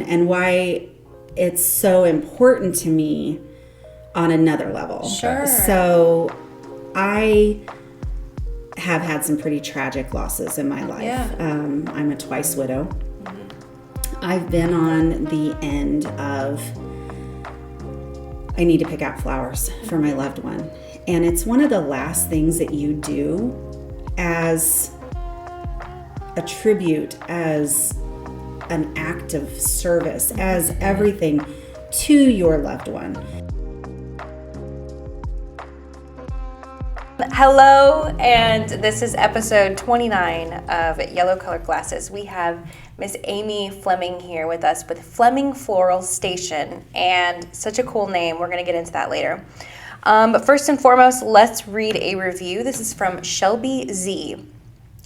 and why it's so important to me on another level. Sure. So I have had some pretty tragic losses in my life. Yeah. I'm a twice widow. I've been on the end of, I need to pick out flowers for my loved one. And it's one of the last things that you do as a tribute, as an act of service, as everything to your loved one. Hello, and this is episode 29 of Yellow Colored Glasses. We have Miss Amie Fleming here with us with Fleming Floral Station, and such a cool name. We're going to get into that later. But first and foremost, let's read a review. This is from Shelby Z.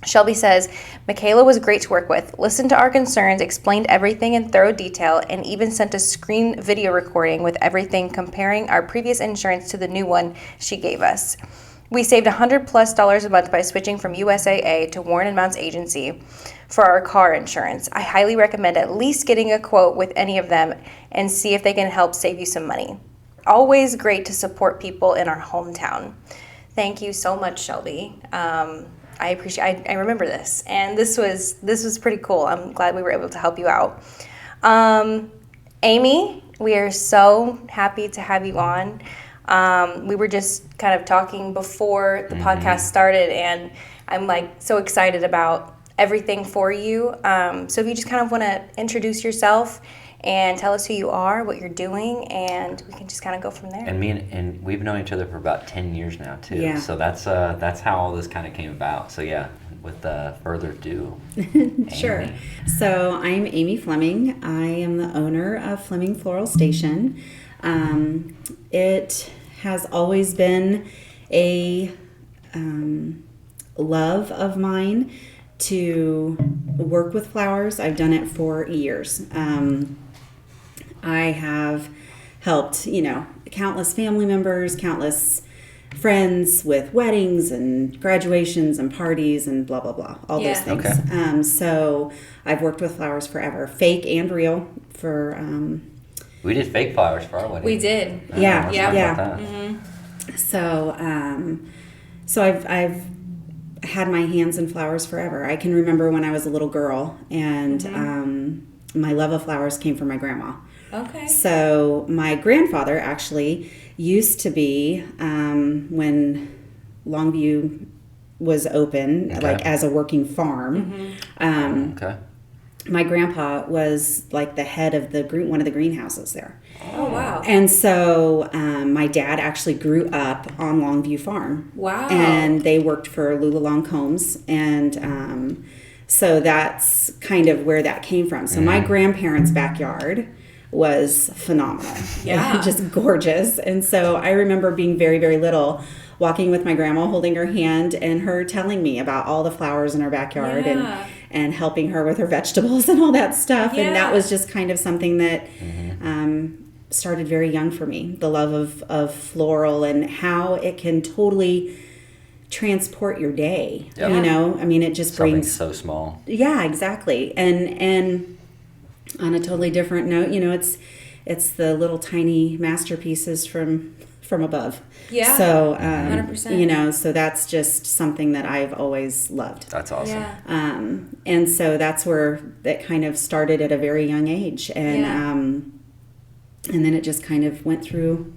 Shelby says, Michaela was great to work with, listened to our concerns, explained everything in thorough detail, and even sent a screen video recording with everything comparing our previous insurance to the new one she gave us. We saved $100+ a month by switching from USAA to Warren & Mount's agency for our car insurance. I highly recommend at least getting a quote with any of them and see if they can help save you some money. Always great to support people in our hometown. Thank you so much, Shelby. I appreciate. I remember this, and this was pretty cool. I'm glad we were able to help you out. Amie, we are so happy to have you on. We were just kind of talking before the podcast started, and I'm like so excited about everything for you. So if you just kind of want to introduce yourself and tell us who you are, what you're doing, and we can just kind of go from there. And we've known each other for about 10 years now too. Yeah. So that's how all this kind of came about. So yeah, with further ado. Sure. Amie. So I'm Amie Fleming. I am the owner of Fleming Floral Station. It has always been a love of mine to work with flowers. I've done it for years. I have helped, countless family members, countless friends with weddings and graduations and parties and blah, blah, blah, all those things. Okay. So I've worked with flowers forever, fake and real, for... We did fake flowers for our wedding. We did. Yeah, Let's yeah, talk yeah. about that. Mm-hmm. So I've had my hands in flowers forever. I can remember when I was a little girl, and my love of flowers came from my grandma. Okay. So my grandfather actually used to be, when Longview was open, like as a working farm. Okay. My grandpa was like the head of one of the greenhouses there. Oh, wow. And so my dad actually grew up on Longview Farm. Wow. And they worked for Lula Long Combs. And so that's kind of where that came from. So my grandparents' backyard was phenomenal. Yeah. Just gorgeous. And so I remember being very, very little, walking with my grandma, holding her hand, and her telling me about all the flowers in her backyard and helping her with her vegetables and all that stuff. Yeah. And that was just kind of something that started very young for me, the love of floral and how it can totally transport your day. Yep. It just Something brings... so small. Yeah, exactly. And on a totally different note, it's the little tiny masterpieces from above. Yeah. So, 100%. So that's just something that I've always loved. That's awesome. Yeah. And so that's where that kind of started at a very young age. And then it just kind of went through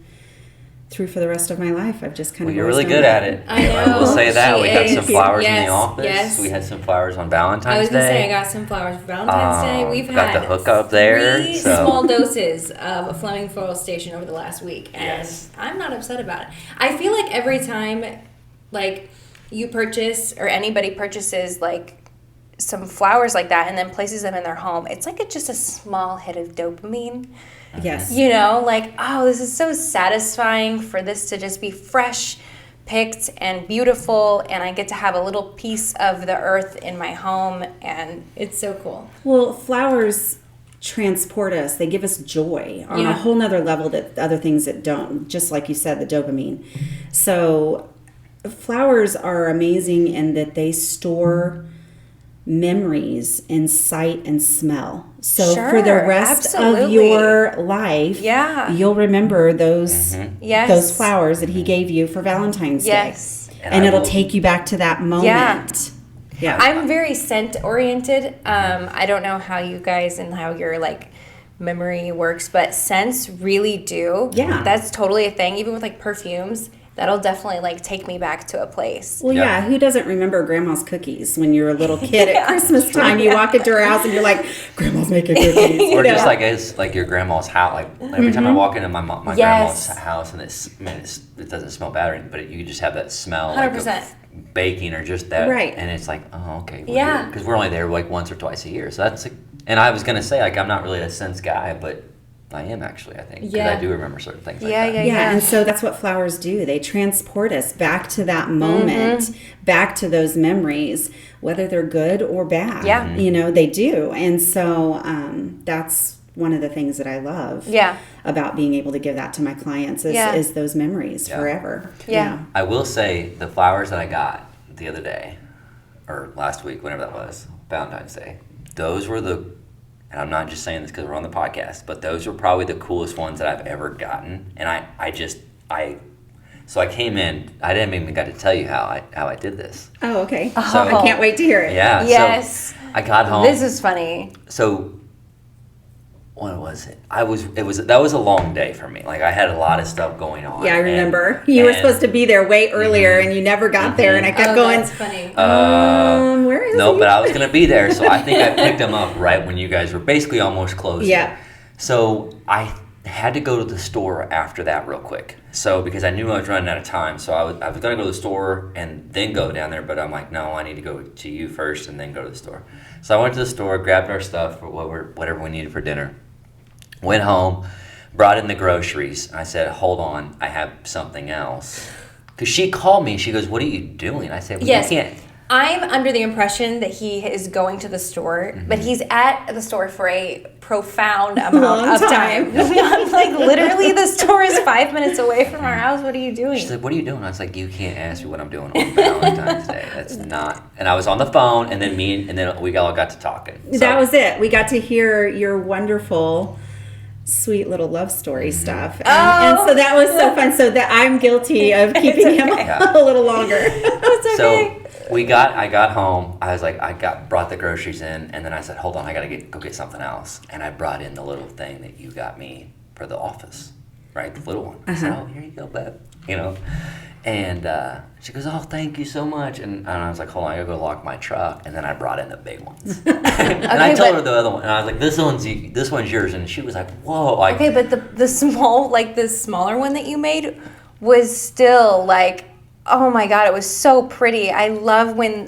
for the rest of my life. I've just kind Well, of... you're really good at it. I know. will say that. She We have some is. flowers in Yes, the office. yes. We had some flowers on Valentine's Day. I was going to say, I got some flowers for Valentine's Day. We've got had the hookup there, 3 so- small doses of a Fleming Floral Station over the last week, and Yes. I'm not upset about it. I feel like every time, like, you purchase or anybody purchases, like, some flowers like that and then places them in their home, it's like just a small hit of dopamine. Yes. Like, oh, this is so satisfying for this to just be fresh, picked, and beautiful, and I get to have a little piece of the earth in my home, and it's so cool. Well, flowers transport us. They give us joy on a whole nother level that other things that don't, just like you said, the dopamine. So flowers are amazing in that they store memories in sight and smell. So Sure, for the rest of absolutely. your life, Yeah. you'll remember those Yes. those flowers that he gave you for Valentine's Yes. Day. And And I it'll will- take you back to that moment. Yeah. I'm very scent oriented. I don't know how you guys and how your like memory works, but scents really do. Yeah. That's totally a thing. Even with like perfumes, that'll definitely like take me back to a place. Well, Yeah. yeah, who doesn't remember grandma's cookies when you're a little kid at Christmas time? You walk into her house and you're like, grandma's making cookies. Or you just know? like it's like your grandma's house. Like every time I walk into my Yes. grandma's house, and it doesn't smell bad, or anything, but you just have that smell like 100%. of baking or just that, Right. And it's like, oh, okay, Yeah. because we're only there like once or twice a year. So that's like, and I was gonna say like I'm not really a scents guy, but I am actually. I think because Yeah. I do remember certain things. Yeah, like that. Yeah, and so that's what flowers do. They transport us back to that moment, back to those memories, whether they're good or bad. Yeah. You know, they do. And so that's one of the things that I love Yeah. about being able to give that to my clients is, Yeah. is those memories Yeah. forever. Yeah. I will say the flowers that I got the other day, or last week, whenever that was, Valentine's Day, those were and I'm not just saying this because we're on the podcast, but those were probably the coolest ones that I've ever gotten. And so I came in, I didn't even got to tell you how I did this. Oh, okay. So- I can't wait to hear it. Yeah. Yes. So I got home. This is funny. So what was it? That was a long day for me. Like I had a lot of stuff going on. Yeah, I and- remember. You were and- supposed to be there way earlier and you never got there. And I kept going, funny. where is No, he? but I was gonna be there, so I think I picked them up right when you guys were basically almost closed. Yeah. So I had to go to the store after that real quick. So because I knew I was running out of time, so I was gonna go to the store and then go down there, but I'm like, no, I need to go to you first and then go to the store. So I went to the store, grabbed our stuff for whatever we needed for dinner. Went home, brought in the groceries. I said, hold on, I have something else. Because she called me and she goes, what are you doing? I said, well, Yes. you can't. I'm under the impression that he is going to the store, but he's at the store for a profound amount Long of time. time. I'm like, literally, the store is 5 minutes away from our house. What are you doing? She's like, what are you doing? I was like, you can't ask me what I'm doing on Valentine's Day. That's not. And I was on the phone, and then we all got to talking. So, That was it. We got to hear your wonderful, sweet little love story stuff, and so that was so fun. So that I'm guilty of keeping him Yeah. a little longer. It's okay. So I got home. I was like, brought the groceries in, and then I said, hold on, I gotta go get something else. And I brought in the little thing that you got me for the office, right? The little one. I said, oh, here you go, babe. You know. And she goes, oh, thank you so much. And I was like, hold on, I gotta go lock my truck. And then I brought in the big ones. And I told her the other one, and I was like, this one's yours. And she was like, whoa. Like, Okay, but the smaller one that you made was still like, oh my God, it was so pretty. I love when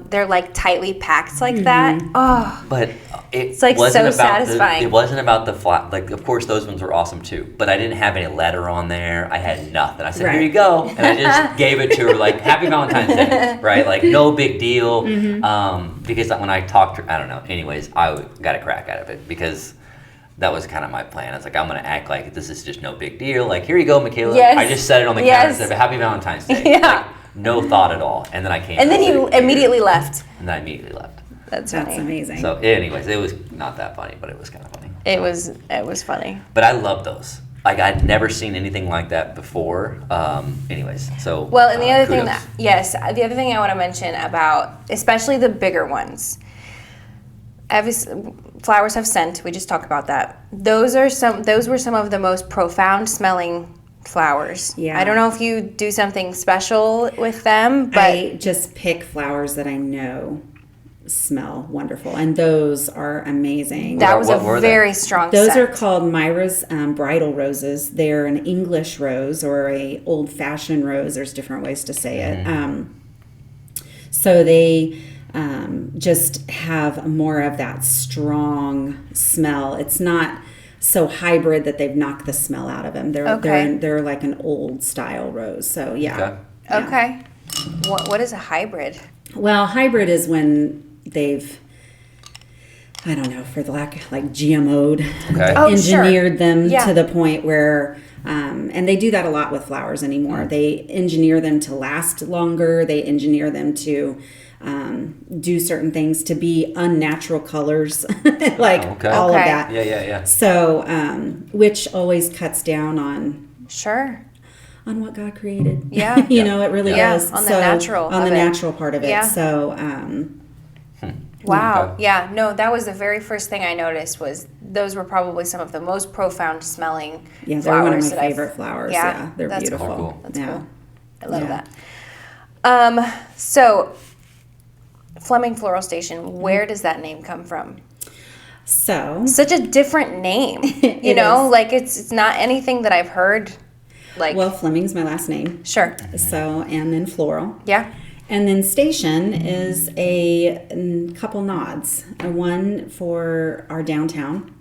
they're like tightly packed like that. Oh, But it's like wasn't so about satisfying. It wasn't about the flat. Like, of course, those ones were awesome too. But I didn't have any letter on there. I had nothing. I said, Right. "Here you go," and I just gave it to her like, "Happy Valentine's Day," right? Like, no big deal. Because when I talked to her, I don't know. Anyways, I got a crack out of it because that was kind of my plan. I was like, I'm gonna act like this is just no big deal. Like, here you go, Michaela. Yes. I just set it on the counter and said, "Happy Valentine's Day." Yeah. Like, no thought at all. And then I came. and then you like, immediately left. And I immediately left. That's That's funny. amazing. So, anyways, it was not that funny, but it was kind of funny. It was funny. But I love those. Like, I'd never seen anything like that before. Anyways, so. Well, and the other thing kudos. the other thing I want to mention about, especially the bigger ones, flowers have scent. We just talked about that. Those were some of the most profound smelling flowers. Yeah. I don't know if you do something special with them, but I just pick flowers that I know smell wonderful, and those are amazing. that was What a were they? very strong Those scent. are called Myra's bridal roses. They're an English rose or a old-fashioned rose. There's different ways to say it. So they just have more of that strong smell. It's not so hybrid that they've knocked the smell out of them. They're like an old style rose. So yeah. Okay. Okay. What is a hybrid? Well, hybrid is when they've, I don't know, for the like GMO'd, Okay. Oh, sure. engineered them Yeah. to the point where, and they do that a lot with flowers anymore. They engineer them to last longer. They engineer them to do certain things to be unnatural colors, like okay. all Okay. of that. Yeah. So, which always cuts down on Sure. what God created. Yeah. You know, it really Yeah, does. on the natural on of the it. natural part of it. Yeah. So, Wow. Okay. Yeah. No, that was the very first thing I noticed. Was those were probably some of the most profound smelling yeah, they're flowers one of my that I've- favorite flowers. Yeah, they're that's beautiful. Cool. That's yeah. cool. I love Yeah. that. So Fleming Floral Station, where does that name come from? So, Such a different name. You It know, is. like it's not anything that I've heard. Like, well, Fleming's my last name. sure. So, and then floral. Yeah. And then station is a couple nods. One for our downtown.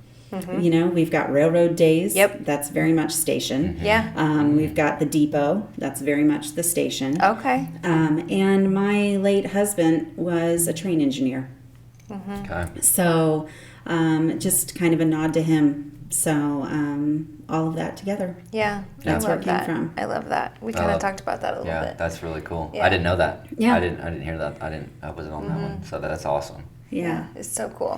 You know, we've got railroad days. Yep. That's very much station. Yeah. We've got the depot. That's very much the station. Okay. And my late husband was a train engineer. Okay. So just kind of a nod to him. So all of that together. Yeah. That's I where love it came that. from. I love that. We kind of talked about that a little Yeah, bit. that's really cool. Yeah. I didn't know that. Yeah. I didn't hear that. I wasn't on that one. So that's awesome. Yeah. It's so cool.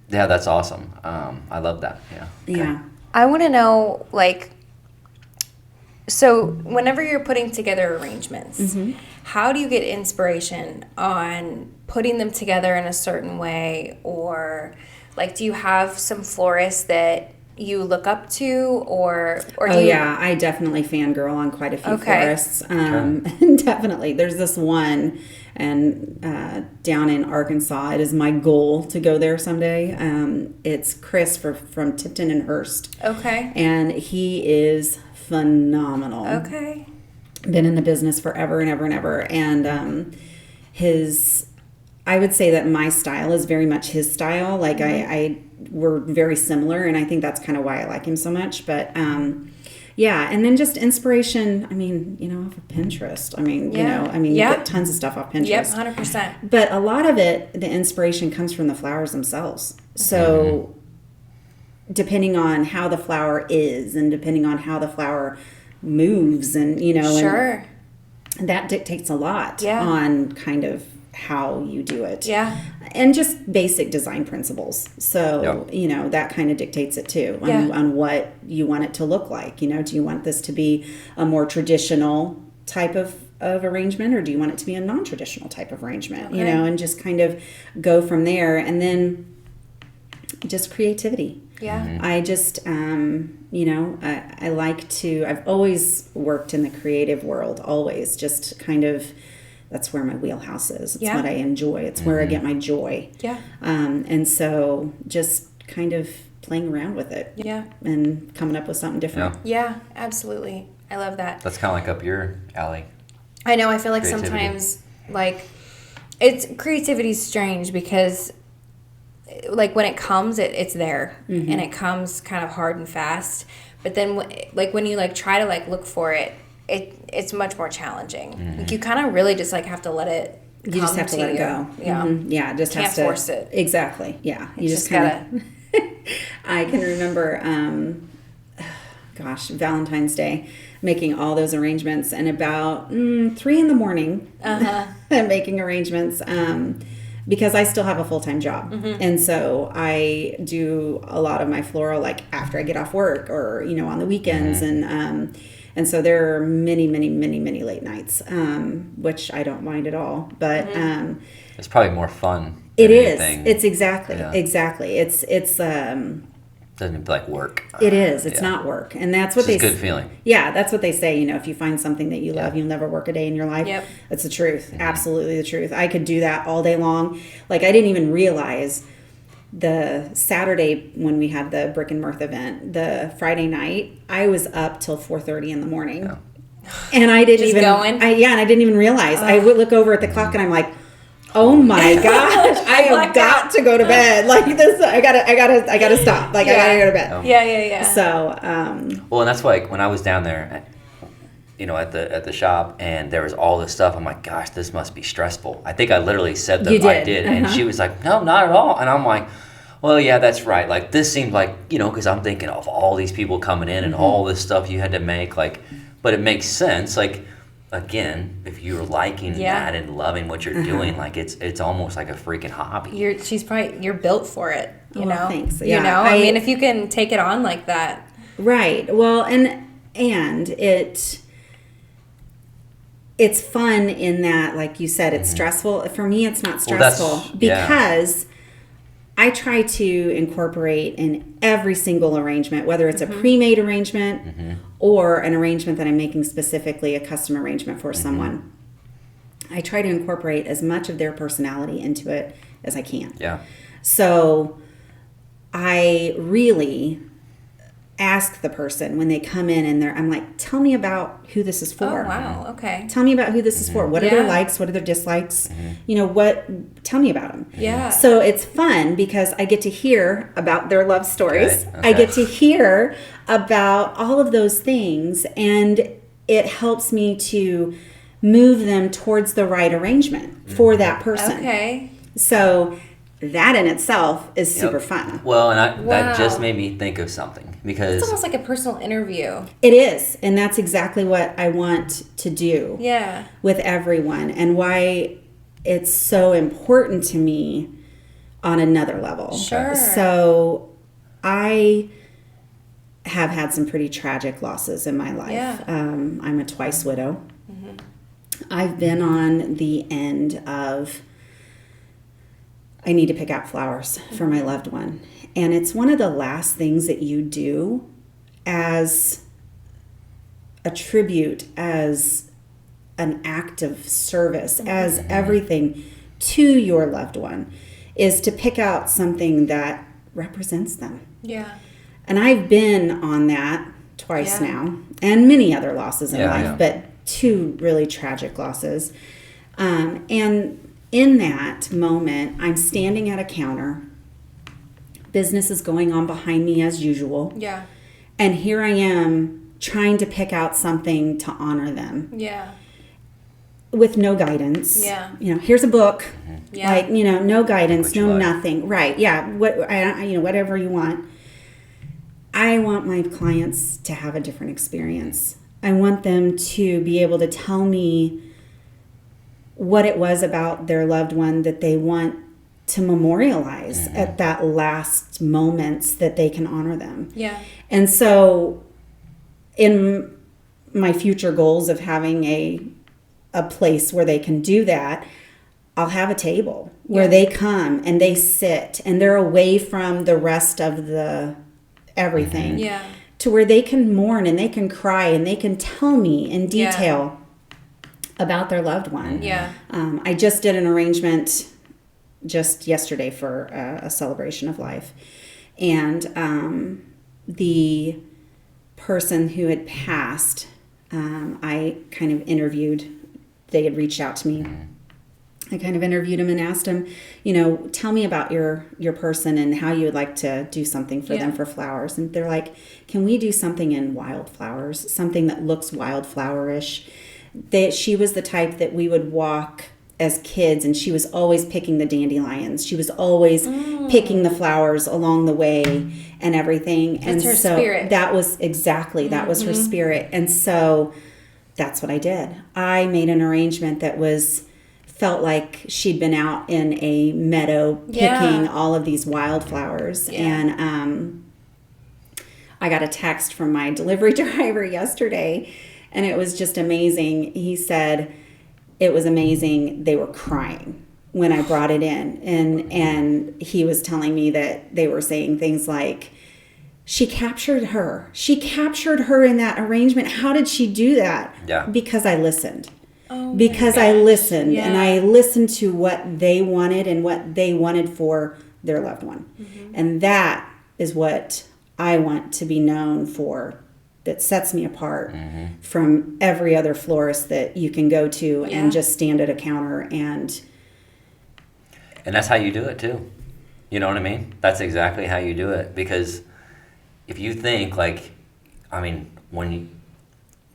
Yeah, that's awesome. I love that. Yeah. Okay. Yeah. I want to know, like, so whenever you're putting together arrangements, how do you get inspiration on putting them together in a certain way? Or, like, do you have some florists that you look up to? Or do Oh you... yeah, I definitely fangirl on quite a few Okay. florists. Definitely, there's this one, and down in Arkansas, it is my goal to go there someday. It's Chris from Tipton and Hearst, Okay. and he is phenomenal. Okay. Been in the business forever and ever and ever, and I would say that my style is very much his style. Like we're very similar, and I think that's kind of why I like him so much. But yeah, and then just inspiration. I mean, you know, off of Pinterest. I mean, you know, you get tons of stuff off Pinterest. Yep, 100%. But a lot of it, the inspiration comes from the flowers themselves. So depending on how the flower is, and depending on how the flower moves, and you know, Sure. and that dictates a lot Yeah. on kind of how you do it. Yeah. And just basic design principles. So, Yep. you know, that kind of dictates it too Yeah. on what you want it to look like. You know, do you want this to be a more traditional type of arrangement, or do you want it to be a non-traditional type of arrangement? You Okay. know, and just kind of go from there. And then just creativity. Yeah. I just, you know, I like to, I've always worked in the creative world, always. Just kind of, that's where my wheelhouse is. It's Yeah. what I enjoy. It's where I get my joy. Yeah. And so just kind of playing around with it Yeah. and coming up with something different. Yeah, absolutely. I love that. That's kind of like up your alley. I know. I feel like Creativity. sometimes, like, creativity's strange because, like, when it comes, it's there, and it comes kind of hard and fast. But then, like, when you like try to like look for it, it's much more challenging. Like, you kind of really just like have to let it. You just have to let it go. Yeah. Yeah, it just Can't has to force it. Exactly. Yeah. You just kind of I can remember Valentine's Day, making all those arrangements, and about 3 in the morning making arrangements because I still have a full-time job. And so I do a lot of my floral like after I get off work, or you know, on the weekends. And so there are many late nights, which I don't mind at all. But It's probably more fun. it than is. anything. It's exactly. It's Doesn't like work. it is. It's Yeah. not work, and that's what It's they. a good feeling. Yeah, that's what they say. You know, if you find something that you love, you'll never work a day in your life. Yep. That's the truth. Absolutely the truth. I could do that all day long. Like, I didn't even realize the Saturday when we had the Brick and Mirth event, the Friday night, I was up till 4:30 in the morning. Yeah. And I didn't Just even going? and I didn't even realize. I would look over at the clock and I'm like, oh my gosh, I have got to go to bed. Like this, I gotta stop. Like, I gotta go to bed. Yeah. So, Well, and that's why when I was down there, you know, at the shop, and there was all this stuff, I'm like, gosh, this must be stressful. I think I literally said that You I did. did, and she was like, no, not at all. And I'm like, well, yeah, that's right. Like, this seemed like, you know, because I'm thinking of all these people coming in and all this stuff you had to make, like, but it makes sense. Like, again, if you're liking that and loving what you're doing, like it's almost like a freaking hobby. You're built for it, you know. Thanks. You Yeah, know, I mean, if you can take it on like that. Right. Well, and it's fun in that, like you said, it's stressful. For me, it's not stressful because I try to incorporate in every single arrangement, whether it's a pre-made arrangement or an arrangement that I'm making specifically a custom arrangement for someone. I try to incorporate as much of their personality into it as I can. Yeah. So I really ask the person when they come in and I'm like, tell me about who this is for. Oh, wow. Okay. Tell me about who this is for. What are their likes? What are their dislikes? You know, tell me about them. Yeah. So it's fun because I get to hear about their love stories. Okay. I get to hear about all of those things, and it helps me to move them towards the right arrangement for that person. Okay. So that in itself is super fun. Well, and that just made me think of something because It's almost like a personal interview. It is, and that's exactly what I want to do with everyone, and why it's so important to me on another level. Sure. So I have had some pretty tragic losses in my life. Yeah. I'm a twice widow. I've been on the end of I need to pick out flowers for my loved one. And it's one of the last things that you do as a tribute, as an act of service, as everything to your loved one, is to pick out something that represents them. Yeah. And I've been on that twice now, and many other losses in life, but two really tragic losses. And in that moment, I'm standing at a counter. Business is going on behind me as usual. Yeah. And here I am trying to pick out something to honor them. Yeah. With no guidance. Yeah. You know, here's a book. Yeah. Like, you know, no guidance, no like. nothing. Right. Yeah. Whatever you want. I want my clients to have a different experience. I want them to be able to tell me what it was about their loved one that they want to memorialize at that last moments that they can honor them. Yeah. And so in my future goals of having a place where they can do that, I'll have a table where they come and they sit and they're away from the rest of the everything. Yeah. To where they can mourn and they can cry and they can tell me in detail about their loved one. Yeah. I just did an arrangement just yesterday for a celebration of life. And the person who had passed, I kind of interviewed, they had reached out to me. I kind of interviewed him and asked him, you know, tell me about your person and how you would like to do something for them for flowers. And they're like, can we do something in wildflowers, something that looks wildflowerish? She was the type that we would walk as kids, and she was always picking the dandelions. She was always picking the flowers along the way and everything. That's and her so spirit. that was that was her spirit. And so that's what I did. I made an arrangement that felt like she'd been out in a meadow picking all of these wildflowers. And I got a text from my delivery driver yesterday, and it was just amazing. He said it was amazing. They were crying when I brought it in. And he was telling me that they were saying things like, she captured her. She captured her in that arrangement. How did she do that? Yeah. Because I listened. Oh, because I listened, Yeah. and I listened to what they wanted and what they wanted for their loved one. And that is what I want to be known for, that sets me apart from every other florist that you can go to and just stand at a counter and that's how you do it too. You know what I mean? That's exactly how you do it. Because if you think like, I mean,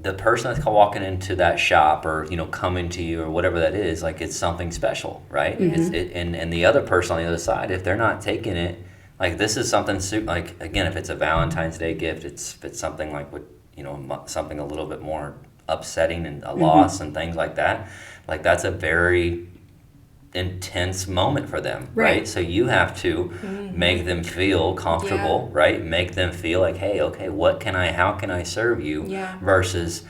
the person that's walking into that shop or, you know, coming to you or whatever that is, like it's something special, right? And the other person on the other side, if they're not taking it, like this is something like, again, if it's a Valentine's Day gift, if it's something like what, you know, something a little bit more upsetting and a loss and things like that, like that's a very intense moment for them, right? So you have to make them feel comfortable, right? Make them feel like, hey, okay, how can I serve you? Versus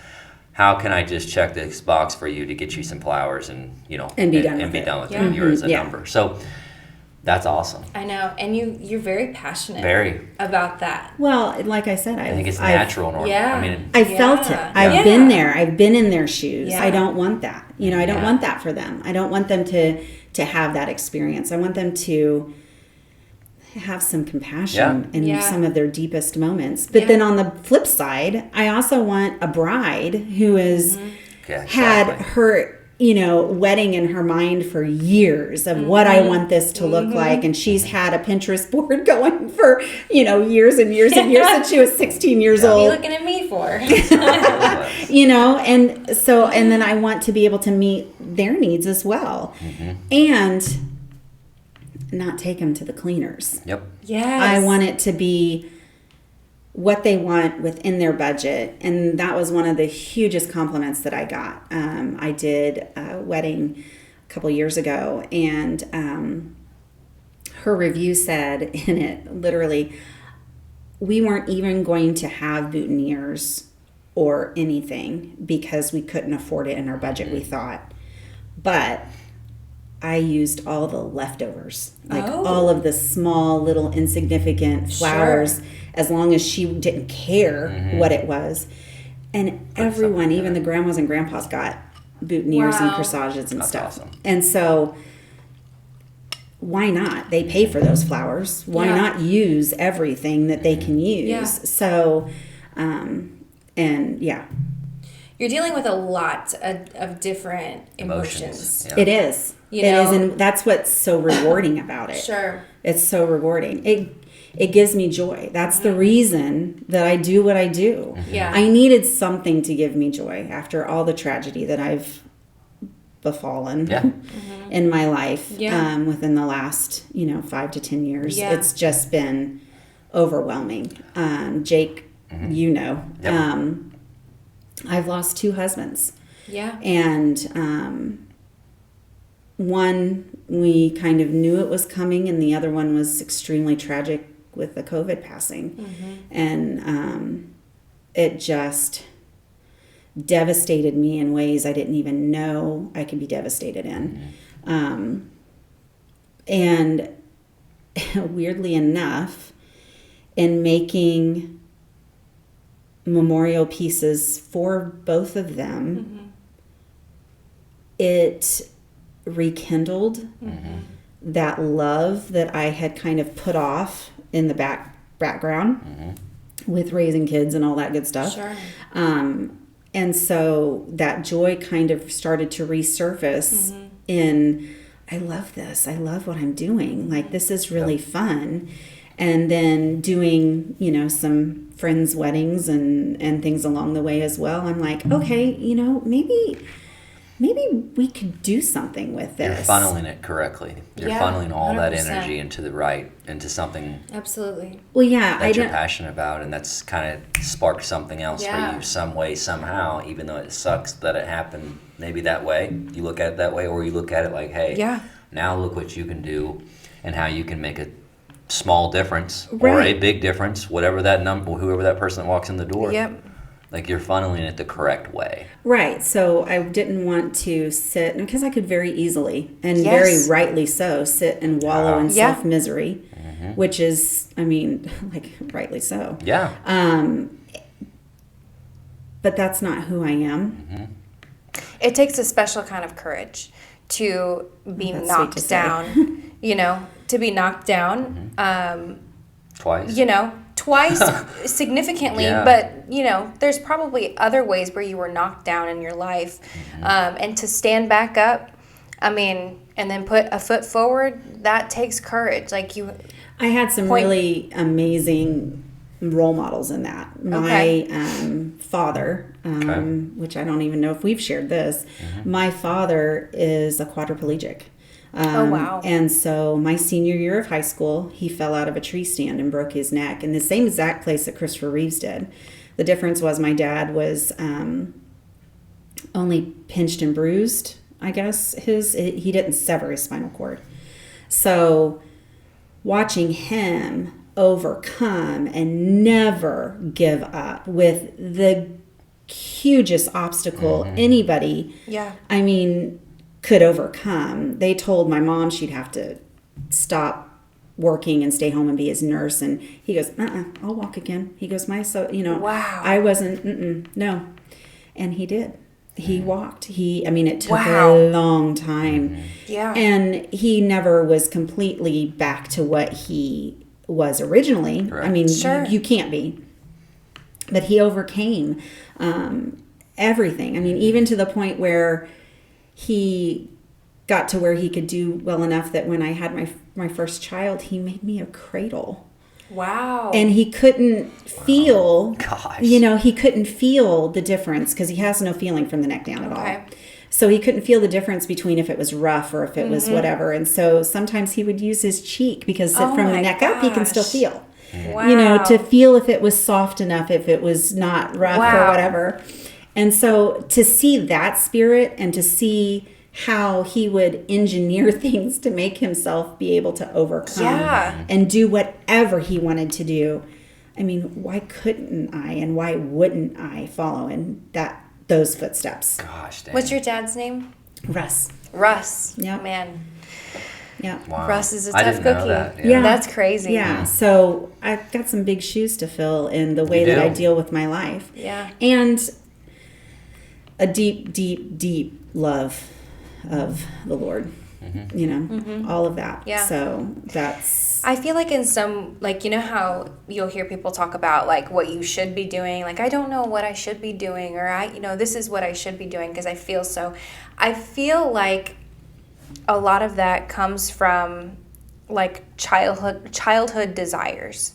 how can I just check this box for you to get you some flowers and and be done with it. You're as a number. So that's awesome. I know, and you're very passionate about that. Well, like I said, I think it's natural. I felt it. I've been there. I've been in their shoes. I don't want that. I don't want that for them. I don't want them to have that experience. I want them to have some compassion in some of their deepest moments. But then on the flip side, I also want a bride who has had her wedding in her mind for years of what I want this to look like. And she's had a Pinterest board going for, years and years and years since she was 16 years old. What are you looking at me for? And then I want to be able to meet their needs as well. And not take them to the cleaners. Yep. Yes. I want it to be what they want within their budget. And that was one of the hugest compliments that I got. I did a wedding a couple years ago, and her review said in it, literally, we weren't even going to have boutonnieres or anything because we couldn't afford it in our budget, we thought. But I used all the leftovers, all of the small little insignificant flowers, as long as she didn't care what it was. And everyone, even the grandmas and grandpas, got boutonnieres and corsages and stuff. Awesome. And so why not? They pay for those flowers. Why not use everything that they can use? Yeah. So, You're dealing with a lot of different emotions. It is. It is, and that's what's so rewarding about it. Sure. It's so rewarding. It gives me joy. That's the reason that I do what I do. Yeah. I needed something to give me joy after all the tragedy that I've befallen in my life within the last 5 to 10 years. It's just been overwhelming. Jake, I've lost 2 husbands. Yeah. And one, we kind of knew it was coming, and the other one was extremely tragic with the COVID passing. And it just devastated me in ways I didn't even know I could be devastated in. And weirdly enough, in making memorial pieces for both of them, it rekindled that love that I had kind of put off in the background with raising kids and all that good stuff. Sure. And so that joy kind of started to resurface in, I love this. I love what I'm doing. Like, this is really fun. And then doing, some friends' weddings and things along the way as well. I'm like, okay, maybe we could do something with this. You're funneling it correctly. You're funneling all 100%. That energy into something. Absolutely. Well, yeah, that you're passionate about, and that's kind of sparked something else for you some way, somehow, even though it sucks that it happened maybe that way. You look at it that way, or you look at it like, hey, now look what you can do and how you can make a small difference or a big difference, whatever that number, whoever that person that walks in the door. Yep. Like, you're funneling it the correct way. Right. So I didn't want to sit, because I could very easily, and very rightly so, sit and wallow in self-misery, which is, rightly so. Yeah. But that's not who I am. It takes a special kind of courage to be knocked down, to be knocked down. Twice. Twice significantly, but there's probably other ways where you were knocked down in your life, and to stand back up, and then put a foot forward, that takes courage. I had some really amazing role models in that. My father, which I don't even know if we've shared this, my father is a quadriplegic. Oh, wow. And so my senior year of high school, he fell out of a tree stand and broke his neck in the same exact place that Christopher Reeves did. The difference was my dad was only pinched and bruised, I guess. He didn't sever his spinal cord. So watching him overcome and never give up with the hugest obstacle anybody, I mean, could overcome. They told my mom she'd have to stop working and stay home and be his nurse, and he goes, I'll walk again. He goes, wow. I wasn't, no. And he did. He walked. It took a long time. Yeah. And he never was completely back to what he was originally. Right. Sure. You can't be. But he overcame everything. Even to the point where he got to where he could do well enough that when I had my first child, he made me a cradle. Wow. And he couldn't feel, Gosh. he couldn't feel the difference because he has no feeling from the neck down at all. So he couldn't feel the difference between if it was rough or if it was whatever. And so sometimes he would use his cheek because from the neck up, he can still feel. Wow. To feel if it was soft enough, if it was not rough or whatever. And so to see that spirit and to see how he would engineer things to make himself be able to overcome and do whatever he wanted to do. Why couldn't I and why wouldn't I follow in those footsteps? Gosh, dang. What's your dad's name? Russ. Yeah. Man. Yeah. Wow. Russ is a I tough didn't know cookie. that. Yeah. That's crazy. Yeah. So I've got some big shoes to fill in the way that I deal with my life. Yeah. And a deep, deep, deep love of the Lord. All of that. Yeah. So that's... I feel like in some, how you'll hear people talk about, what you should be doing. I don't know what I should be doing, or this is what I should be doing because I feel like a lot of that comes from, childhood desires.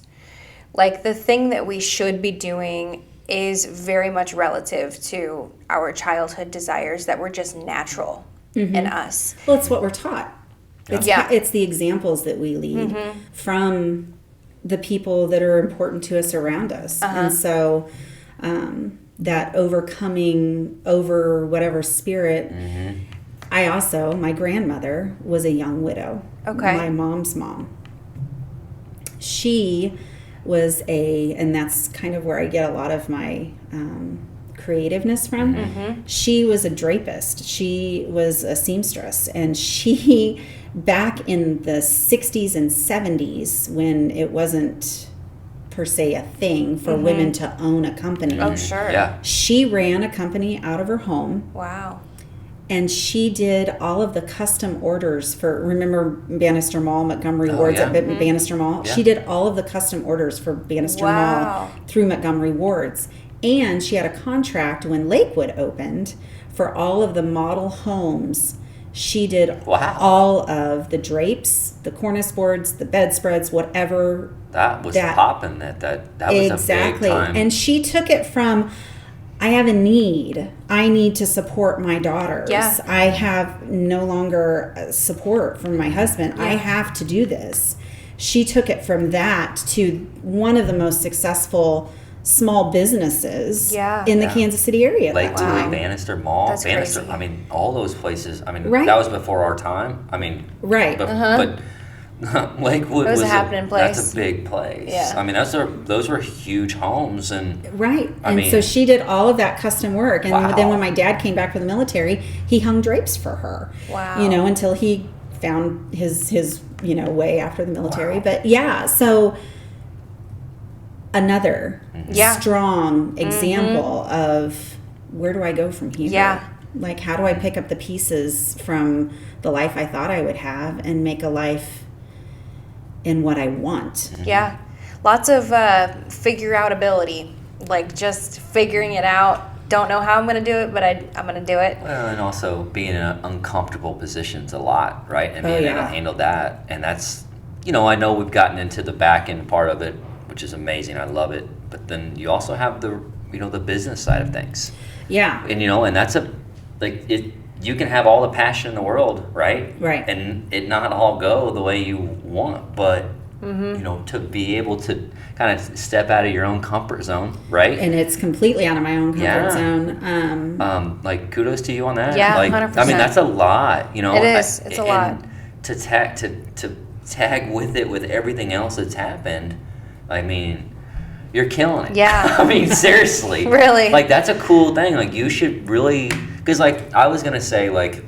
The thing that we should be doing is very much relative to our childhood desires that were just natural in us. Well, it's what we're taught. It's the examples that we lead from the people that are important to us around us. And so that overcoming over whatever spirit. My grandmother was a young widow. Okay. My mom's mom. She was and that's kind of where I get a lot of my creativeness from. She was a drapist. She was a seamstress, and she, back in the 60s and 70s, when it wasn't per se a thing for women to own a company. Oh, sure. Yeah. She ran a company out of her home. Wow. And she did all of the custom orders for, remember Bannister Mall, Montgomery Wards at Bannister Mall? Yeah. She did all of the custom orders for Bannister Mall through Montgomery Wards. And she had a contract when Lakewood opened for all of the model homes. She did all of the drapes, the cornice boards, the bedspreads, whatever. That was popping. That was a big time. And she took it from, I have a need. I need to support my daughters. Yeah. I have no longer support from my husband. I have to do this. She took it from that to one of the most successful small businesses in the Kansas City area at that time. Bannister Mall, That's Bannister. crazy. All those places. That was before our time. But Lakewood was a happening place. That's a big place. Yeah. Those were huge homes, and so she did all of that custom work, and then when my dad came back from the military, he hung drapes for her. Wow. Until he found his way after the military. But so another strong example of where do I go from here? Yeah. How do I pick up the pieces from the life I thought I would have and make a life in what I want? Yeah. Lots of figure out ability, just figuring it out. Don't know how I'm going to do it, but I'm going to do it. Well, and also being in uncomfortable positions a lot, right? And being able to handle that. And that's, I know we've gotten into the back end part of it, which is amazing. I love it. But then you also have the business side of things. Yeah. And, and that's you can have all the passion in the world, right? Right. And it not all go the way you want, but to be able to kind of step out of your own comfort zone, right? And it's completely out of my own comfort zone. Like kudos to you on that. Yeah, like 100%. I mean that's a lot, It is. It's a lot. To tag with it with everything else that's happened. I mean, you're killing it. Yeah. I mean, seriously. Really. Like that's a cool thing. Like you should really, because like I was gonna say like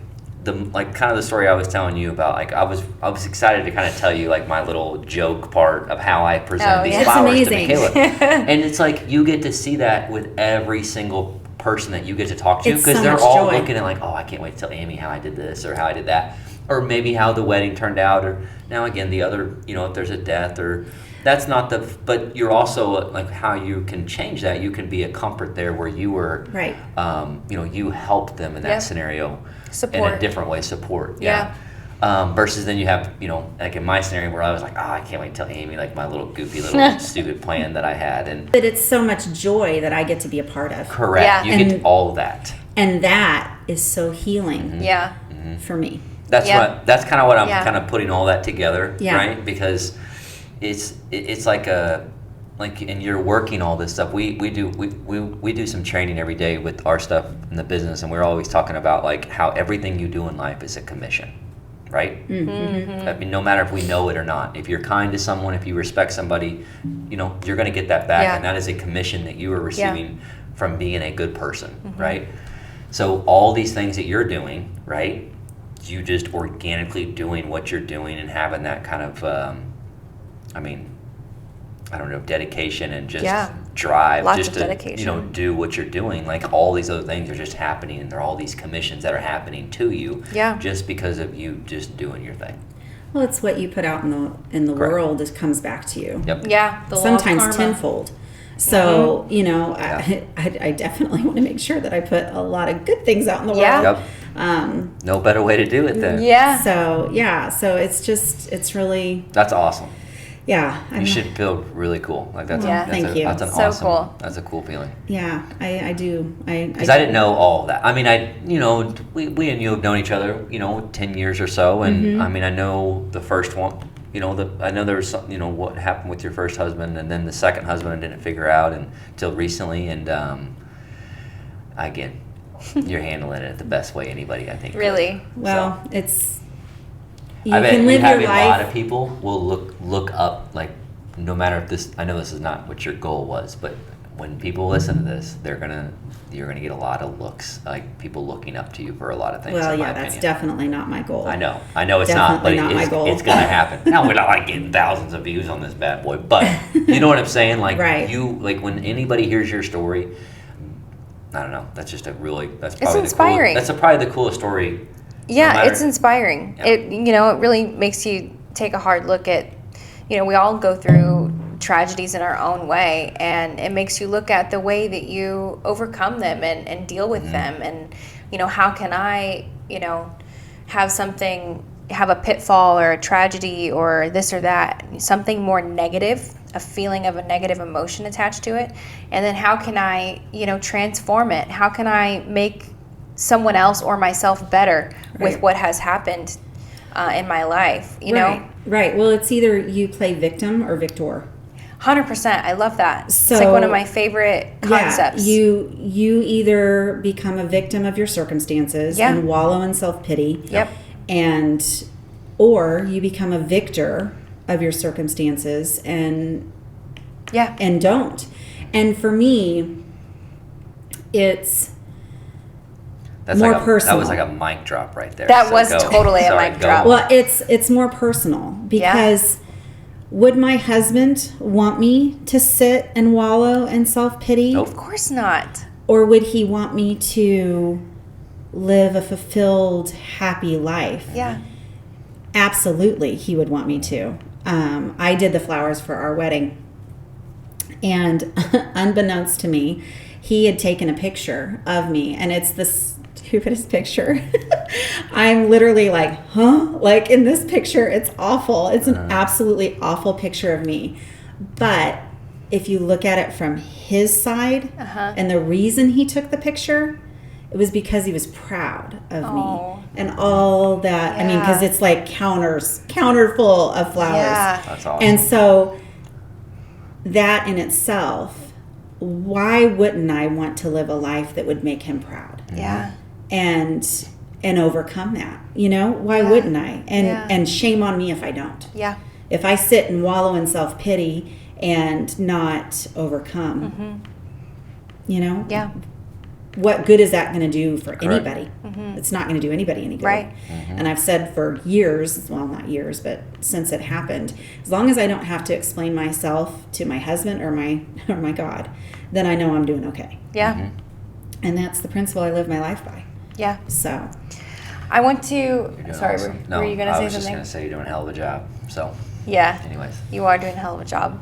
kind of the story I was telling you about, like I was excited to kind of tell you like my little joke part of how I presented these flowers to Michaela. And it's like you get to see that with every single person that you get to talk to, because they're all looking at like, oh, I can't wait to tell Amie how I did this or how I did that, or maybe how the wedding turned out, or now again the other, if there's a death, or that's not but you're also like how you can change that. You can be a comfort there where you were right. You helped them in that scenario. Support. In a different way, support. Yeah. Versus then you have, like in my scenario where I was like, oh, I can't wait to tell Amie like my little goofy little stupid plan that I had. But it's so much joy that I get to be a part of. Correct. Yeah. You get all of that. And that is so healing for me. That's that's kind of what I'm kind of putting all that together, Yeah. right? Because it's like and you're working all this stuff. We do some training every day with our stuff in the business, and we're always talking about like how everything you do in life is a commission, right? Mm-hmm. I mean, no matter if we know it or not, if you're kind to someone, if you respect somebody, you're going to get that back, and that is a commission that you are receiving from being a good person, right? So all these things that you're doing, right? You just organically doing what you're doing and having that kind of, dedication and just drive. Lots just of to, dedication. do what you're doing. Like all these other things are just happening, and there are all these commissions that are happening to you just because of you just doing your thing. Well, it's what you put out in the world. It comes back to you. Yep. Yeah. The Sometimes law of karma. tenfold. So, I definitely want to make sure that I put a lot of good things out in the world. Yep. No better way to do it then. Yeah. So it's really, That's awesome. yeah. You should feel really cool. Like that's thank you. That's an So awesome. cool. That's a cool feeling. Yeah, I do. Because I didn't know all of that. I mean, we and you have known each other, 10 years or so, and I mean, I know the first one. I know there was some, what happened with your first husband, and then the second husband I didn't figure out until recently, and again, you're handling it the best way anybody I think. Really? Could. Well, So, it's I bet can live you have your a lot life. of people will look up, like, no matter if this. I know this is not what your goal was, but when people listen to this, you're gonna get a lot of looks, like people looking up to you for a lot of things. Well, in my that's opinion. definitely not my goal. I know it's not, but Definitely not my goal. it's gonna happen. Now we're not like getting thousands of views on this bad boy, but you know what I'm saying? Like Right. when anybody hears your story, I don't know. That's just that's It's probably inspiring. That's probably the coolest story. Yeah, matter- it's inspiring. Yeah. It really makes you take a hard look at, we all go through tragedies in our own way, and it makes you look at the way that you overcome them and deal with them, and how can I have a pitfall or a tragedy or this or that, something more negative, a feeling of a negative emotion attached to it, and then how can I transform it? How can I make someone else or myself better with what has happened in my life? Right. Well, it's either you play victim or victor. 100%. I love that. So, it's like one of my favorite concepts. Yeah, you either become a victim of your circumstances and wallow in self-pity. Yep. Or you become a victor of your circumstances and don't. And for me, it's more personal. That was like a mic drop right there. That was totally a mic drop. Well, it's more personal because would my husband want me to sit and wallow in self-pity? Nope. Of course not. Or would he want me to live a fulfilled, happy life? Yeah. Absolutely, he would want me to. I did the flowers for our wedding. And unbeknownst to me, he had taken a picture of me. And it's the stupidest picture. I'm literally like, huh? Like in this picture, it's awful. It's an absolutely awful picture of me. But if you look at it from his side and the reason he took the picture It was because he was proud of Oh. me and all that. I mean, because Yeah. it's like counter full of flowers. Yeah. That's awesome. And so that in itself, why wouldn't I want to live a life that would make him proud Yeah. and overcome that? You know, why Yeah. wouldn't I? And Yeah. and shame on me if I don't. Yeah. If I sit and wallow in self-pity and not overcome, you know, Yeah. what good is that going to do for Correct. anybody? It's not going to do anybody any good. Right. And I've said for years, well, not years, but since it happened, as long as I don't have to explain myself to my husband or my God, then I know I'm doing okay. Yeah. And that's the principle I live my life by. Yeah. So, I want to. You're doing Sorry, awesome. were you going to I say was just something? going to say you're doing a hell of a job. So, Yeah. anyways. You are doing a hell of a job.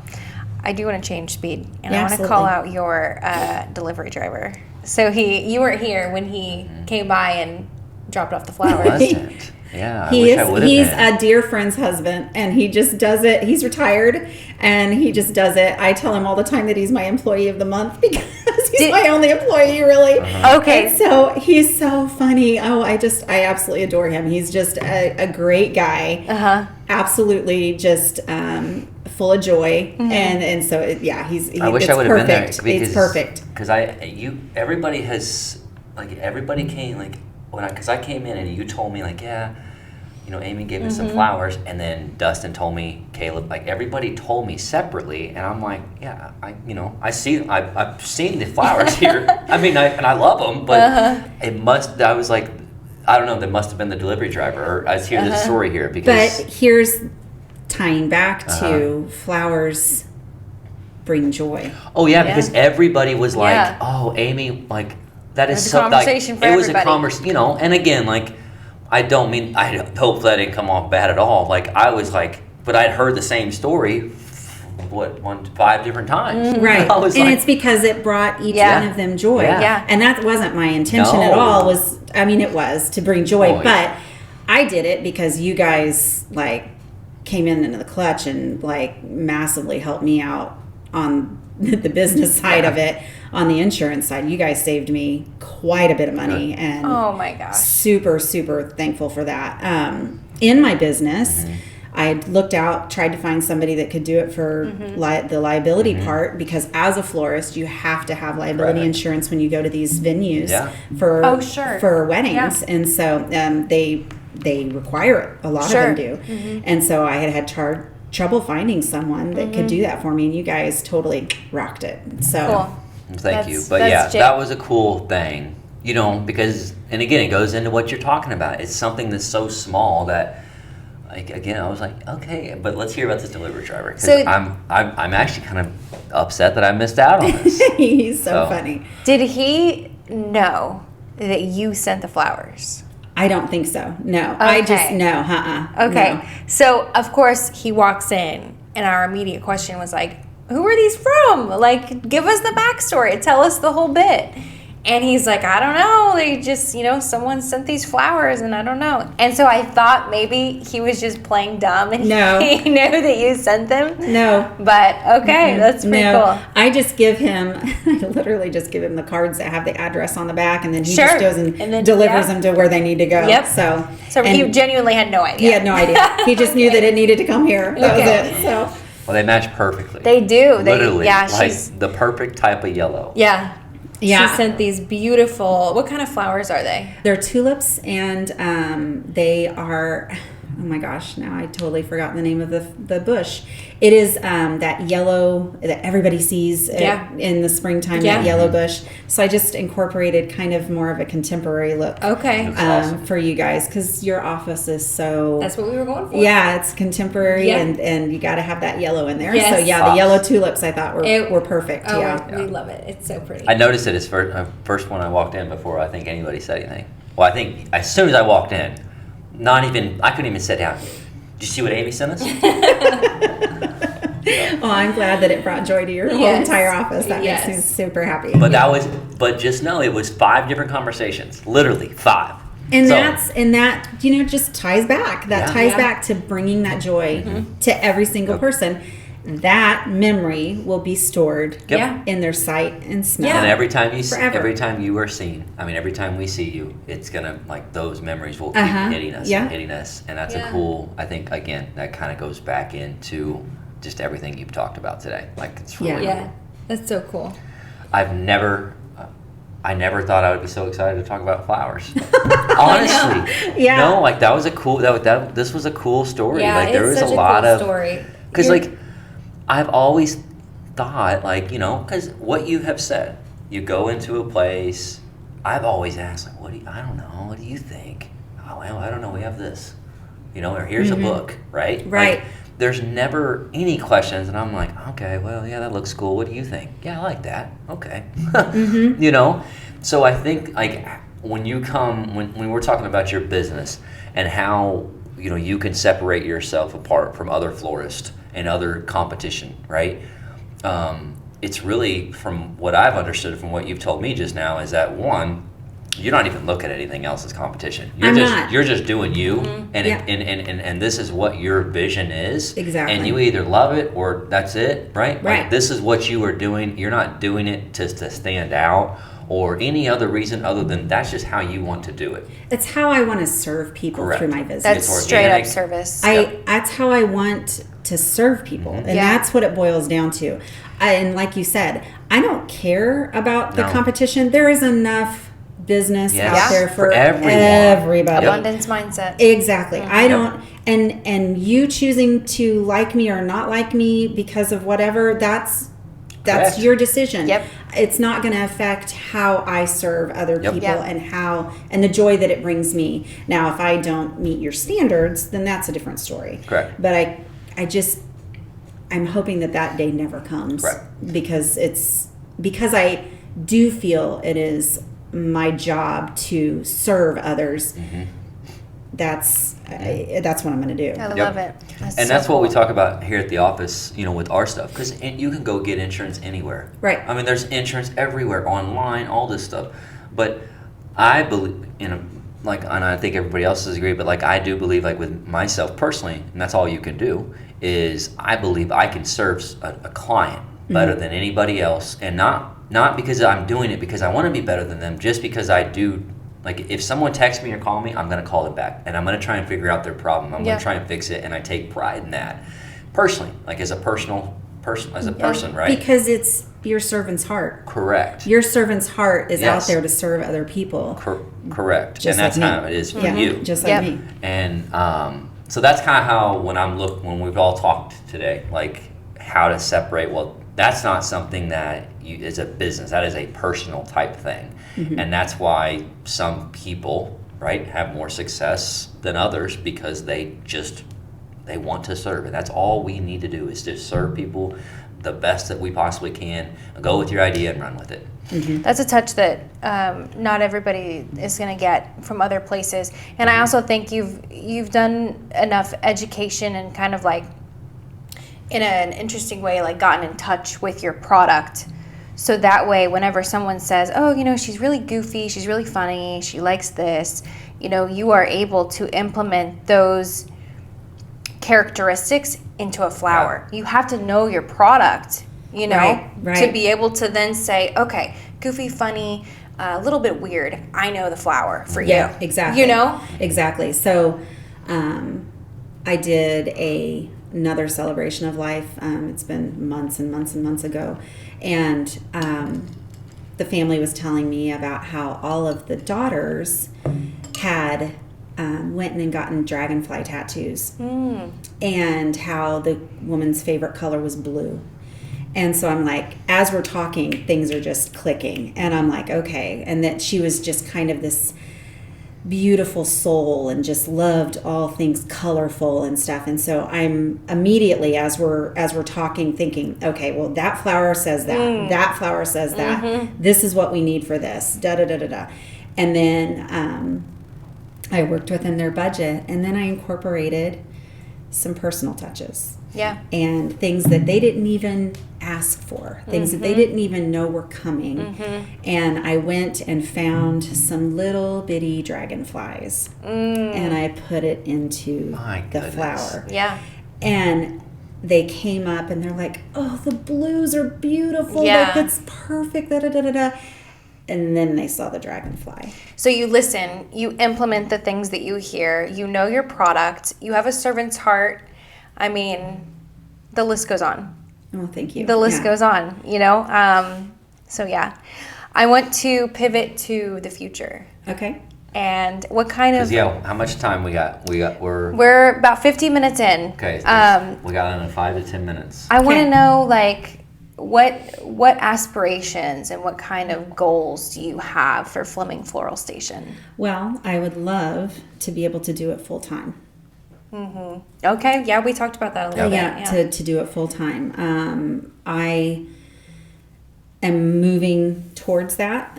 I do want to change speed, and Yeah, I want to call absolutely. out your delivery driver. So you weren't here when he came by and dropped off the I flowers. wasn't. Yeah, I wish I would have he's been. a dear friend's husband, and he just does it. He's retired, and he just does it. I tell him all the time that he's my employee of the month because he's my only employee, really. Okay. And so he's so funny. Oh, I absolutely adore him. He's just a great guy. Absolutely, just full of joy, and so I wish I would have been there perfect. It's perfect. Because everybody has everybody came because I came in and you told me Amie gave me some flowers, and then Dustin told me, Caleb, everybody told me separately, and I'm like, yeah, I've seen the flowers here. I mean, I love them, but I was like, I don't know, there must have been the delivery driver, or I was hearing this story here because. But here's tying back to flowers bring joy. Oh yeah, because everybody was like, Yeah. "Oh, Amie, that is It was a so conversation for it was everybody. a conversation, And again, I hope that didn't come off bad at all. I was like, but I'd heard the same story, 5 different times. Right. I was And like, it's because it brought each Yeah. one of them joy. Yeah. Yeah. And that wasn't my intention No. at all. It was to bring joy, Oh, yeah. but I did it because you guys came in into the clutch and massively helped me out on the business side of it. On the insurance side, you guys saved me quite a bit of money, and Oh my gosh. super, super thankful for that. In my business, I looked out, tried to find somebody that could do it for the liability part, because as a florist, you have to have liability Correct. insurance when you go to these venues Yeah. for Oh, sure. for weddings, Yeah. and so they require it. A lot Sure. of them do, and so I had trouble finding someone that could do that for me, and you guys totally rocked it. So. Cool. Thank you. That's- But that's that was a cool thing, because, and again, it goes into what you're talking about. It's something that's so small that, again, I was like, okay, but let's hear about this delivery driver. Because So- I'm actually kind of upset that I missed out on this. He's so So. funny. Did he know that you sent the flowers? I don't think so. No, I just Okay. no. Okay. No. So, of course, he walks in, and our immediate question was who are these from? Give us the backstory. Tell us the whole bit. And he's like, I don't know. They just, someone sent these flowers, and I don't know. And so I thought maybe he was just playing dumb, and No. he knew that you sent them. No. But, okay, that's pretty cool. I just give him, I literally just give him the cards that have the address on the back, and then he Sure. just goes and, And then- delivers yeah. them to where they need to go. Yep. So So he and genuinely had no idea. he had no idea. He just knew that it needed to come here. That Okay. was it. So Well, they match perfectly. They do. Literally, she's the perfect type of yellow. Yeah. Yeah. She sent these beautiful. What kind of flowers are they? they're tulips, and they are, oh my gosh, now I totally forgot the name of the bush. It is that yellow that everybody sees in the springtime, that yellow bush. So I just incorporated kind of more of a contemporary look Okay. That's awesome. for you guys, because your office is so... That's what we were going for. yeah, it's contemporary, Yeah. and you got to have that yellow in there. Yes. So yeah, the yellow tulips I thought were perfect. Oh, yeah. we love it. It's so pretty. I noticed it as first when I walked in before I think anybody said anything. Well, I think as soon as I walked in, I couldn't even sit down. Did you see what Amie sent us? Well, I'm glad that it brought joy to your whole Yes. entire office. That makes me Yes. super happy. But just know it was 5 different conversations, literally 5. And So- that just ties back. That Yeah. ties Yeah. back to bringing that joy to every single person. that memory will be stored Yep. Yeah. in their sight and smell. And every time you Forever. every time you are seen, I mean, every time we see you, it's gonna like those memories will keep hitting us Yeah. and hitting us, and that's a cool. I think again that kind of goes back into just everything you've talked about today. Like it's really Yeah. cool. That's so cool. I never thought I would be so excited to talk about flowers. Honestly, Yeah. no, like that was a cool. This was a cool story. Yeah, like there it's was such a lot cool of story. because You're- like I've always thought like because what you have said, you go into a place. I've always asked like, I don't know, what do you think? Oh well, I don't know. We have this, or here's a book, right? Right. Like, there's never any questions, and I'm like, okay, well, yeah, that looks cool. What do you think? Yeah, I like that. Okay. So I think like when you come when we're talking about your business and how you can separate yourself apart from other florists and other competition, right? It's really, from what I've understood from what you've told me just now, is that one, you don't even look at anything else as competition. You're just doing you, and, Yeah. and this is what your vision is. Exactly. And you either love it or that's it, right? Right. Like, this is what you are doing. You're not doing it to stand out or any other reason other than that's just how you want to do it. It's how I want to serve people Correct. through my business. That's It's straight up organic. service. That's how I want to serve people, and Yeah. that's what it boils down to. And like you said, I don't care about the No. competition. There is enough business Yes. out there for everyone. everybody. Abundance mindset. Exactly. I Yep. don't, and you choosing to like me or not like me because of whatever, that's Correct. your decision. Yep. It's not going to affect how I serve other Yep. people Yeah. and the joy that it brings me. Now, if I don't meet your standards, then that's a different story. Correct. But I'm hoping that day never comes. Right. Because I do feel it is my job to serve others. That's what I'm going to do. I Yep. love it. And that's what we talk about here at the office, with our stuff. Because you can go get insurance anywhere. Right. I mean, there's insurance everywhere, online, all this stuff. But I believe, and I think everybody else does agree, but like I do believe, like with myself personally, and that's all you can do, is I believe I can serve a client better than anybody else. And not because I'm doing it because I want to be better than them, just because I do. Like, if someone texts me or calls me, I'm going to call them back. And I'm going to try and figure out their problem. I'm going to try and fix it. And I take pride in that. Personally, like as a person, right? Because it's your servant's heart. Correct. Your servant's heart is Yes. out there to serve other people. Correct. Just and that's like me. how it is for Yeah, you. just like Yep. me. And so that's kind of how when we've all talked today, like how to separate. Well, that's not something that is a business. That is a personal type thing, and that's why some people, right, have more success than others because they want to serve, and that's all we need to do is to serve people the best that we possibly can. Go with your idea and run with it. That's a touch that not everybody is going to get from other places. And I also think you've done enough education and kind of like in an interesting way, like gotten in touch with your product. So that way, whenever someone says, oh, she's really goofy, she's really funny, she likes this, you are able to implement those characteristics into a flower. You have to know your product, Right. to be able to then say, okay, goofy, funny, a little bit weird. I know the flower for you. Yeah, exactly. Exactly. So I did another celebration of life. It's been months and months and months ago. And the family was telling me about how all of the daughters had went and gotten dragonfly tattoos. And how the woman's favorite color was blue. And so I'm like, as we're talking, things are just clicking. And I'm like, okay. And that she was just kind of this beautiful soul and just loved all things colorful and stuff. And so I'm immediately, as we're talking, thinking, okay, well, that flower says that. That flower says that. This is what we need for this. Da da da da da. And then I worked within their budget, and then I incorporated some personal touches. Yeah. And things that they didn't even ask for, things that they didn't even know were coming. And I went and found some little bitty dragonflies, and I put it into My the goodness. flower. Yeah. And they came up and they're like, oh, the blues are beautiful. Yeah. Like, it's perfect. Da, da, da, da, da. And then they saw the dragonfly. So you listen, you implement the things that you hear, you know your product, you have a servant's heart. I mean, the list goes on. Oh, thank you. The list goes on, you know? So yeah. I want to pivot to the future. Okay. And what kind of... Yeah, how much time we got? We're about 50 minutes in. Okay, so we got in 5 to 10 minutes. I want to Okay. know, like, what aspirations and what kind of goals do you have for Fleming Floral Station? Well, I would love to be able to do it full time. Okay, yeah, we talked about that a little bit. Yeah, to do it full time. I am moving towards that.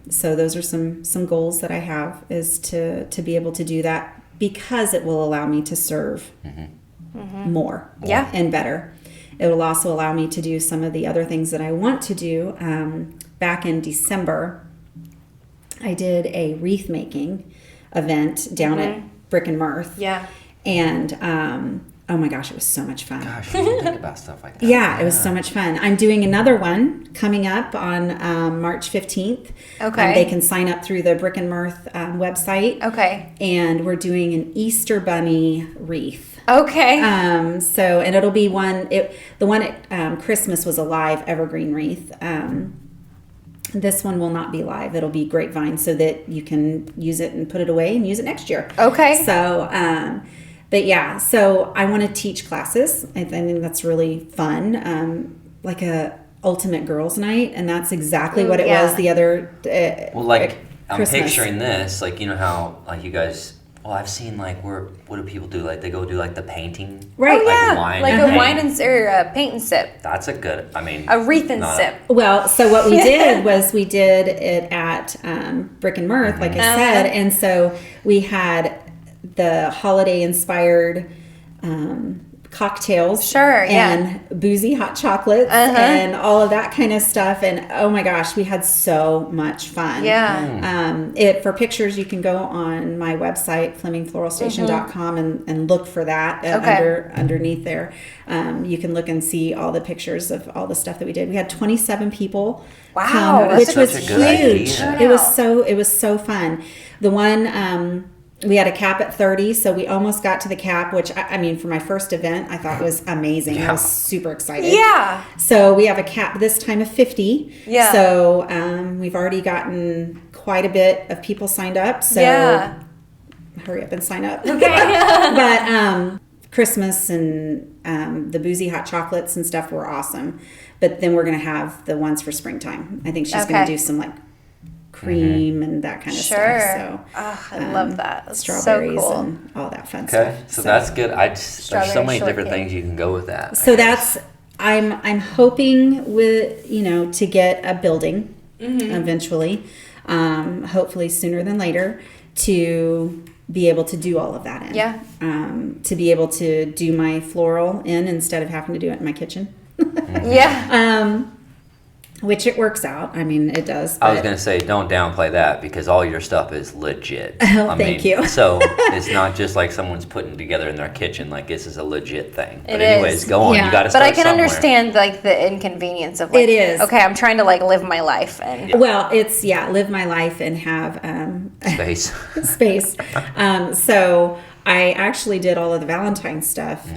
So those are some goals that I have, is to be able to do that, because it will allow me to serve more Yeah. and better. It will also allow me to do some of the other things that I want to do. Back in December, I did a wreath making event down at Brick and Mirth. Yeah. And oh my gosh, it was so much fun. Gosh, I didn't think about stuff like that. Yeah, it was so much fun. I'm doing another one coming up on March 15th. Okay. They can sign up through the Brick and Mirth website. Okay. And we're doing an Easter Bunny wreath. Okay. So, and it'll be the one at Christmas was a live evergreen wreath. This one will not be live. It'll be grapevine, so that you can use it and put it away and use it next year. Okay. So, but yeah, so I want to teach classes. I think that's really fun. Like a ultimate girls' night, and that's exactly what it was the other Well, like, I'm Christmas. picturing this, like, you know how, like, you guys, well, I've seen, like, what do people do? Like, they go do, like, the painting. Right. Oh, Like yeah. wine Like and a paint. wine and paint and sip. That's a good, I mean. A wreath and not- sip. Well, so what we did was we did it at Brick and Mirth, like I said, and so we had the holiday-inspired cocktails, Sure, yeah. and boozy hot chocolates, and all of that kind of stuff. And oh my gosh, we had so much fun. Yeah. For pictures, you can go on my website, flemingfloralstation.com, and look for that underneath there. You can look and see all the pictures of all the stuff that we did. We had 27 people. Wow, come, that's which was such a good huge. idea. It was so fun. The one we had a cap at 30, so we almost got to the cap, which I mean, for my first event, I thought was amazing. Yeah. I was super excited. Yeah. So we have a cap this time of 50. Yeah. So we've already gotten quite a bit of people signed up. So Yeah. hurry up and sign up. Okay. But Christmas and the boozy hot chocolates and stuff were awesome. But then we're going to have the ones for springtime. I think she's going Okay. to do some like cream and that kind of Sure. stuff. So Oh, I love that. That's strawberries so cool. and all that fun Okay, stuff. so that's good. There's so Strawberry many different shortcake. things you can go with that. I So guess. that's I'm hoping with to get a building eventually, hopefully sooner than later, to be able to do all of that in. Yeah. To be able to do my floral in instead of having to do it in my kitchen. Yeah. Which it works out. I mean, it does. I was but- gonna say, don't downplay that because all your stuff is legit. Oh, I thank mean, you. So it's not just like someone's putting together in their kitchen. Like this is a legit thing. But It anyways, is. go on. Yeah. You got to But start I can somewhere. understand like the inconvenience of like, It is. okay, I'm trying to like live my life and Well, it's live my life and have Space. space. So I actually did all of the Valentine stuff.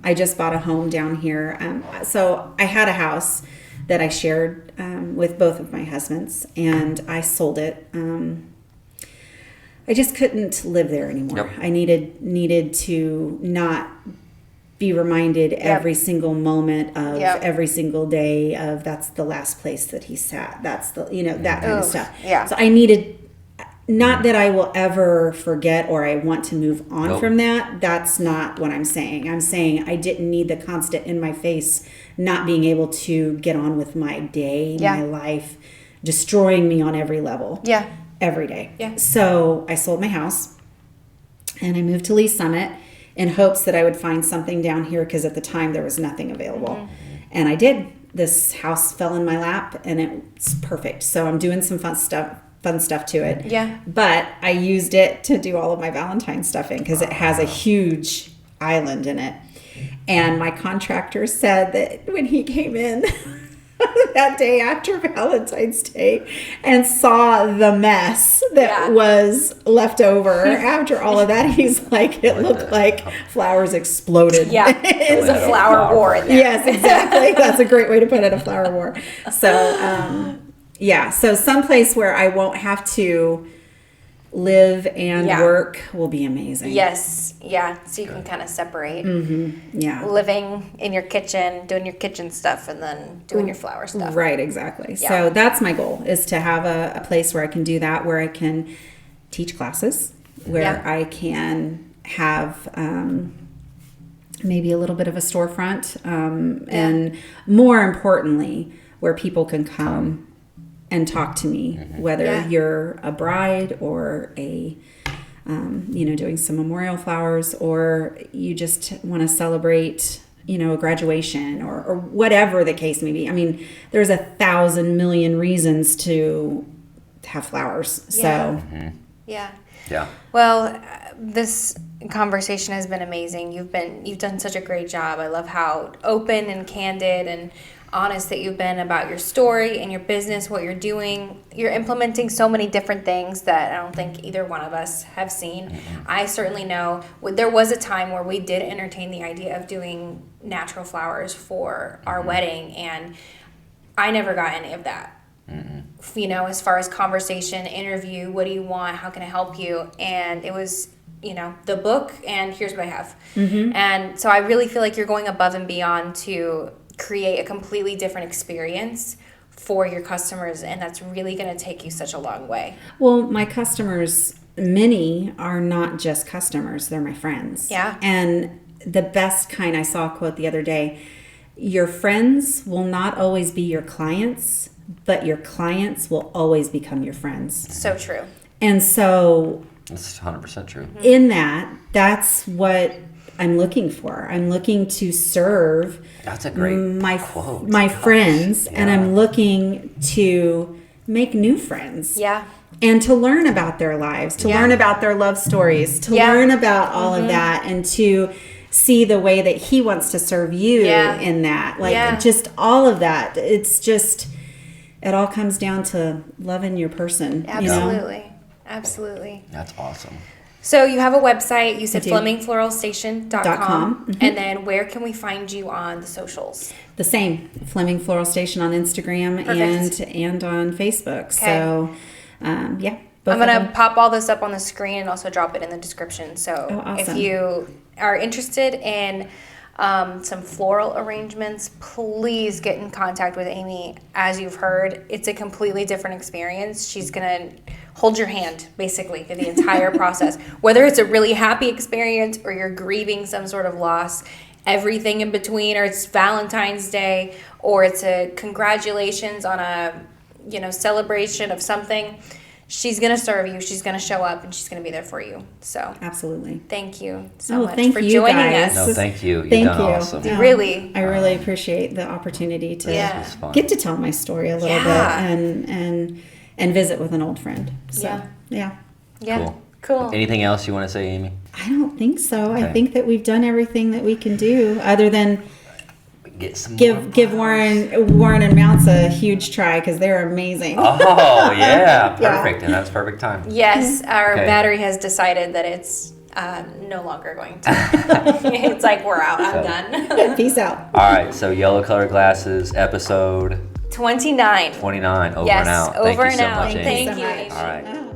I just bought a home down here. So I had a house that I shared with both of my husbands, and I sold it. I just couldn't live there anymore. Yep. I needed to not be reminded every single moment of every single day of that's the last place that he sat. That's the that kind of Oof, stuff. yeah. So I needed. Not that I will ever forget or I want to move on Nope. from that. That's not what I'm saying. I'm saying I didn't need the constant in my face, not being able to get on with my day, my life, destroying me on every level. yeah. Every day. Yeah. So I sold my house and I moved to Lee Summit in hopes that I would find something down here because at the time there was nothing available. And I did. This house fell in my lap and it's perfect. So I'm doing some fun stuff to it. Yeah. But I used it to do all of my Valentine stuff in because it has a huge island in it. And my contractor said that when he came in that day after Valentine's Day and saw the mess that was left over after all of that, he's like, it looked like flowers exploded. Yeah, it was a flower war in there. Yes, exactly. That's a great way to put it, a flower war. So, so someplace where I won't have to live and work will be amazing. Yes, yeah. So you can kind of separate living in your kitchen, doing your kitchen stuff, and then doing your flower stuff. Right, exactly. Yeah. So that's my goal, is to have a place where I can do that, where I can teach classes, where I can have maybe a little bit of a storefront, and more importantly, where people can come and talk to me, whether you're a bride or a, doing some memorial flowers, or you just want to celebrate, a graduation or whatever the case may be. I mean, there's 1,000 million reasons to have flowers. So, Yeah. Yeah. Well, this conversation has been amazing. You've done such a great job. I love how open and candid and honest that you've been about your story and your business, what you're doing. You're implementing so many different things that I don't think either one of us have seen. I certainly know there was a time where we did entertain the idea of doing natural flowers for our wedding, and I never got any of that. As far as conversation, interview, what do you want? How can I help you? And it was, the book, and here's what I have. And so I really feel like you're going above and beyond to create a completely different experience for your customers, and that's really going to take you such a long way. Well, my customers, many are not just customers, they're my friends. Yeah. And the best kind, I saw a quote the other day, your friends will not always be your clients, but your clients will always become your friends. So true. And so That's 100% true. in that's what I'm looking for. I'm looking to serve That's a great quote. my friends, and I'm looking to make new friends. Yeah. And to learn about their lives, to learn about their love stories, to learn about all of that, and to see the way that he wants to serve you in that. Like just all of that. It's just, it all comes down to loving your person. Absolutely. Absolutely. That's awesome. So you have a website. You said FlemingFloralStation.com. And then where can we find you on the socials? The same, Fleming Floral Station on Instagram and on Facebook. Okay. So, I'm going to pop all this up on the screen and also drop it in the description. So awesome. If you are interested in some floral arrangements, please get in contact with Amie. As you've heard, it's a completely different experience. She's going to hold your hand, basically, through the entire process. Whether it's a really happy experience or you're grieving some sort of loss, everything in between, or it's Valentine's Day, or it's a congratulations on a celebration of something, she's going to serve you, she's going to show up, and she's going to be there for you. So absolutely. Thank you so much thank for you joining guys. us. No, thank you. You've Thank done you. awesome. Yeah. Really. I really appreciate the opportunity to get to tell my story a little bit and visit with an old friend. So, yeah. Cool. Anything else you want to say, Amie? I don't think so. Okay. I think that we've done everything that we can do, other than give Warren and Mounts a huge try, because they're amazing. Oh, yeah. Perfect. And that's perfect time. Yes, our battery has decided that it's no longer going to. It's like, we're out. I'm done. Peace out. All right. So Yellow Color Glasses, episode 29. 29. Over Yes, and out. over Thank you and so out. much, Amie. Thank you. so much. All right. Oh.